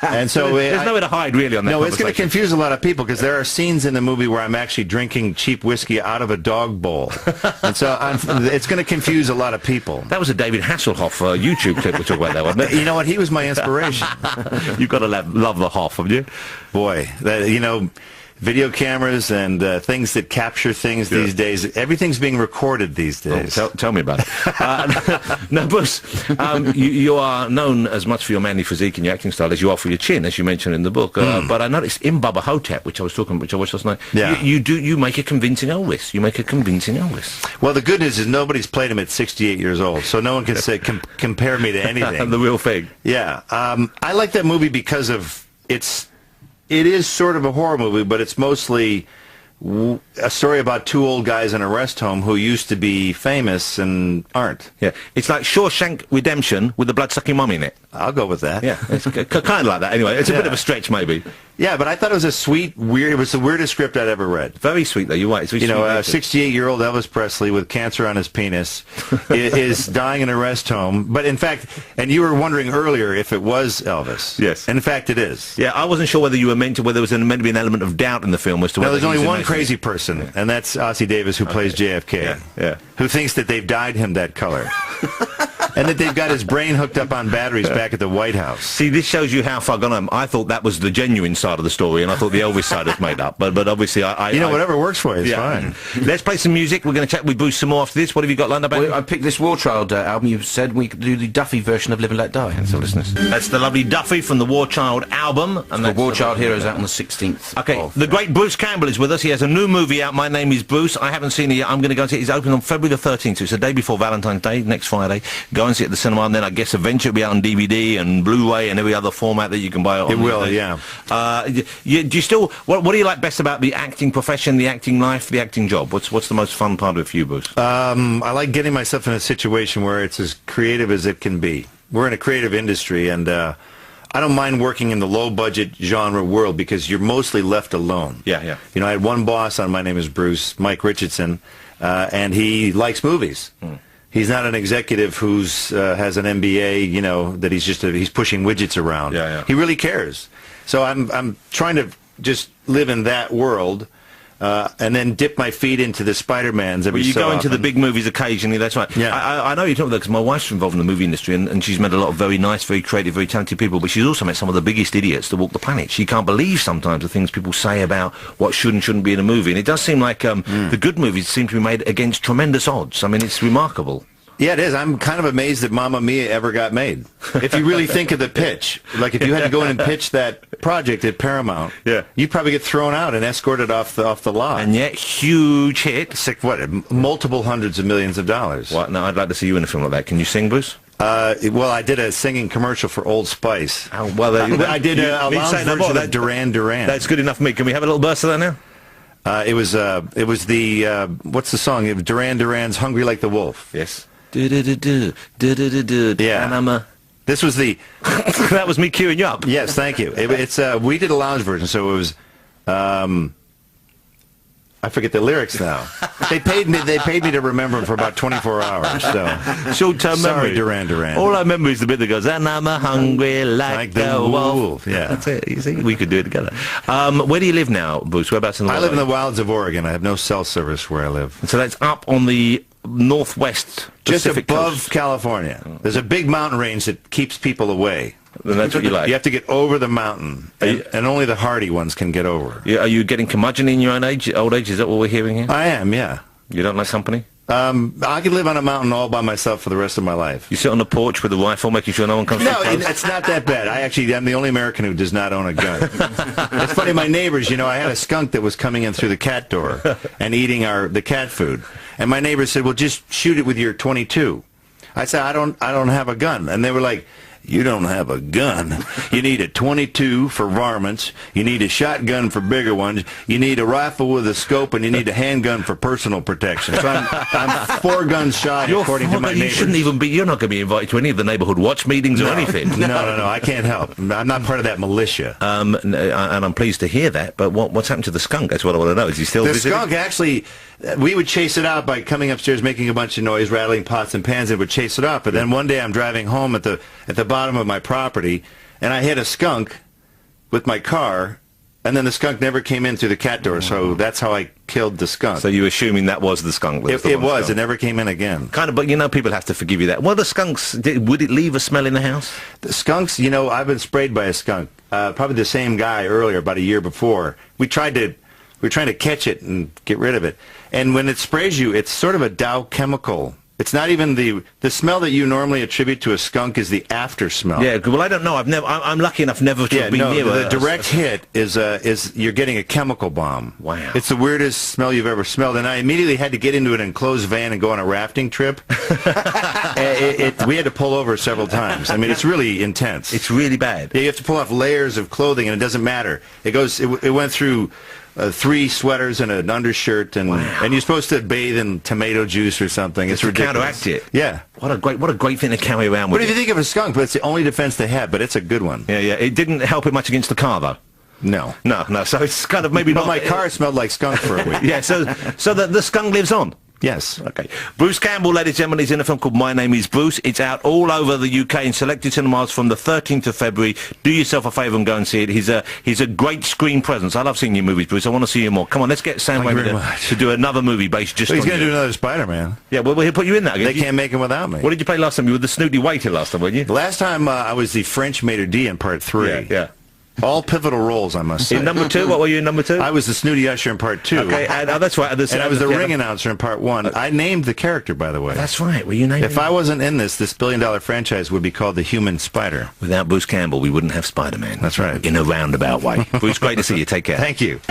And so there's nowhere to hide really on that. No, it's going to confuse a lot of people because there are scenes in the movie where I'm actually drinking cheap whiskey out of a dog bowl, and so it's going to confuse a lot of people. That was a David Hasselhoff YouTube clip we talked about that, wasn't it? You know what? He was my inspiration. You've got to love the Hoff, haven't you? Boy, video cameras and things that capture things these days. Everything's being recorded these days. Oh, tell me about it. No, Bruce, you are known as much for your manly physique and your acting style as you are for your chin, as you mentioned in the book. But I noticed in Bubba Hotep, which I watched last night, you make a convincing Elvis. You make a convincing Elvis. Well, the good news is nobody's played him at 68 years old, so no one can say compare me to anything. The real thing. Yeah. I like that movie because of it is sort of a horror movie, but it's mostly a story about two old guys in a rest home who used to be famous and aren't. Yeah, it's like Shawshank Redemption with the blood-sucking mum in it. I'll go with that. Yeah, it's kind of like that anyway. It's a bit of a stretch, maybe. Yeah, but I thought it was a sweet, weird, it was the weirdest script I'd ever read. Very sweet, though, you're right. It's 68-year-old Elvis Presley with cancer on his penis is dying in a rest home. But in fact, and you were wondering earlier if it was Elvis. Yes. And in fact, it is. Yeah, I wasn't sure whether there was meant to be an element of doubt in the film as to whether there's only one crazy person, and that's Ossie Davis, who plays JFK, who thinks that they've dyed him that color. And that they've got his brain hooked up on batteries back at the White House. See, this shows you how far gone I am. I thought that was the genuine side of the story, and I thought the Elvis side was made up. But obviously, whatever works for you is fine. Let's play some music. We're going to chat with Bruce some more after this. What have you got lined up? Well, I picked this War Child album. You said we could do the Duffy version of Live and Let Die. So listeners. That's the lovely Duffy from the War Child album. And the War Child Heroes out on the 16th. Okay, the great Bruce Campbell is with us. He has a new movie out. My Name is Bruce. I haven't seen it yet. I'm going to go and see it. It's opening on February the 13th. So it's the day before Valentine's Day, next Friday. Go and see it at the cinema, and then I guess eventually it'll be out on DVD and Blu-ray and every other format that you can buy it on. It will, yeah. Do you still... What do you like best about the acting profession, the acting life, the acting job? What's the most fun part of it for you, Bruce? I like getting myself in a situation where it's as creative as it can be. We're in a creative industry, and I don't mind working in the low-budget genre world because you're mostly left alone. Yeah. I had one boss on My Name is Bruce, Mike Richardson, and he likes movies. He's not an executive who's has an MBA, that he's pushing widgets around. Yeah. He really cares. So I'm trying to just live in that world, and then dip my feet into the Spider-Mans every so often. You go into the big movies occasionally, that's right. Yeah. I know you're talking about that because my wife's involved in the movie industry, and she's met a lot of very nice, very creative, very talented people, but she's also met some of the biggest idiots that walk the planet. She can't believe sometimes the things people say about what should and shouldn't be in a movie, and it does seem like the good movies seem to be made against tremendous odds. I mean, it's remarkable. Yeah, it is. I'm kind of amazed that Mamma Mia ever got made. If you really think of the pitch, like if you had to go in and pitch that project at Paramount, you'd probably get thrown out and escorted off the lot. And yet, huge hit. Multiple hundreds of millions of dollars. What? No, I'd like to see you in a film like that. Can you sing, Bruce? Well, I did a singing commercial for Old Spice. Oh, well, I did a lounge version of Duran Duran. That's good enough for me. Can we have a little burst of that now? It was the what's the song? It was Duran Duran's "Hungry Like the Wolf." Yes. Yeah. And this was the... that was me queuing you up. Yes, thank you. We did a lounge version, so it was... I forget the lyrics now. They paid me to remember them for about 24 hours. So short-term memory. Sorry, Duran Duran. All I remember is the bit that goes, "And I'm hungry like the wolf." Yeah, that's it. You see, we could do it together. Where do you live now, Bruce? Whereabouts in the world? I live in the wilds of Oregon. I have no cell service where I live. So that's up on the northwest Pacific just above coast. California. There's a big mountain range that keeps people away. And that's what you like. You have to get over the mountain, and only the hardy ones can get over. Are you getting curmudgeon in your old age? Is that what we're hearing here? I am, yeah. You don't like company? I could live on a mountain all by myself for the rest of my life. You sit on the porch with a rifle, making sure no one comes. No, it's not that bad. I'm the only American who does not own a gun. It's funny. My neighbors, I had a skunk that was coming in through the cat door and eating the cat food, and my neighbors said, "Well, just shoot it with your .22." I said, "I don't have a gun," and they were like, "You don't have a gun. You need a .22 for varmints. You need a shotgun for bigger ones. You need a rifle with a scope, and you need a handgun for personal protection." So I'm 4 guns shy, according to my neighbors. You shouldn't even be. You're not going to be invited to any of the neighborhood watch meetings or anything. No. I can't help. I'm not part of that militia. And I'm pleased to hear that. But what's happened to the skunk? That's what I want to know. Is he still visiting? The skunk actually. We would chase it out by coming upstairs, making a bunch of noise, rattling pots and pans, and would chase it out. But then one day I'm driving home at the bottom of my property, and I hit a skunk with my car, and then the skunk never came in through the cat door, so that's how I killed the skunk. So you're assuming that was the skunk? It was. It never came in again. Kind of, but you know, people have to forgive you that. Well, the skunks, would it leave a smell in the house? The skunks, you know, I've been sprayed by a skunk. Probably the same guy earlier, about a year before. We were trying to catch it and get rid of it. And when it sprays you, it's sort of a Dow chemical. It's not even the smell that you normally attribute to a skunk is the after smell. Yeah, well, I don't know. I'm lucky enough never to have been near the direct hit is you're getting a chemical bomb. Wow. It's the weirdest smell you've ever smelled, and I immediately had to get into an enclosed van and go on a rafting trip. We had to pull over several times. I mean, it's really intense. It's really bad. Yeah, you have to pull off layers of clothing, and it doesn't matter. It went through 3 sweaters and an undershirt, and you're supposed to bathe in tomato juice or something. It's ridiculous. Counteract it. Yeah. What a great thing to carry around with. What if you think of a skunk? But it's the only defense they have. But it's a good one. Yeah. It didn't help it much against the car, though. No. So it's kind of maybe but not. My car smelled like skunk for a week. Yeah. So the skunk lives on. Yes. Okay. Bruce Campbell, ladies and gentlemen, he's in a film called My Name is Bruce. It's out all over the UK in selected cinemas from the 13th of February. Do yourself a favour and go and see it. He's a great screen presence. I love seeing your movies, Bruce. I want to see you more. Come on, let's get Sam Raimi to do another movie based just on He's going to you. do another Spider-Man. Yeah, well, he'll put you in that again. They can't make him without me. What did you play last time? You were the snooty waiter last time, weren't you? Last time I was the French maitre d' in part 3. Yeah. All pivotal roles, I must say. In number 2, what were you in number 2? I was the snooty usher in part 2. Okay, and that's right. And I was the ring announcer in part 1. I named the character, by the way. That's right. Were you named? If I wasn't in this billion-dollar franchise would be called the Human Spider. Without Bruce Campbell, we wouldn't have Spider-Man. That's right. In a roundabout way. Bruce, great to see you. Take care. Thank you.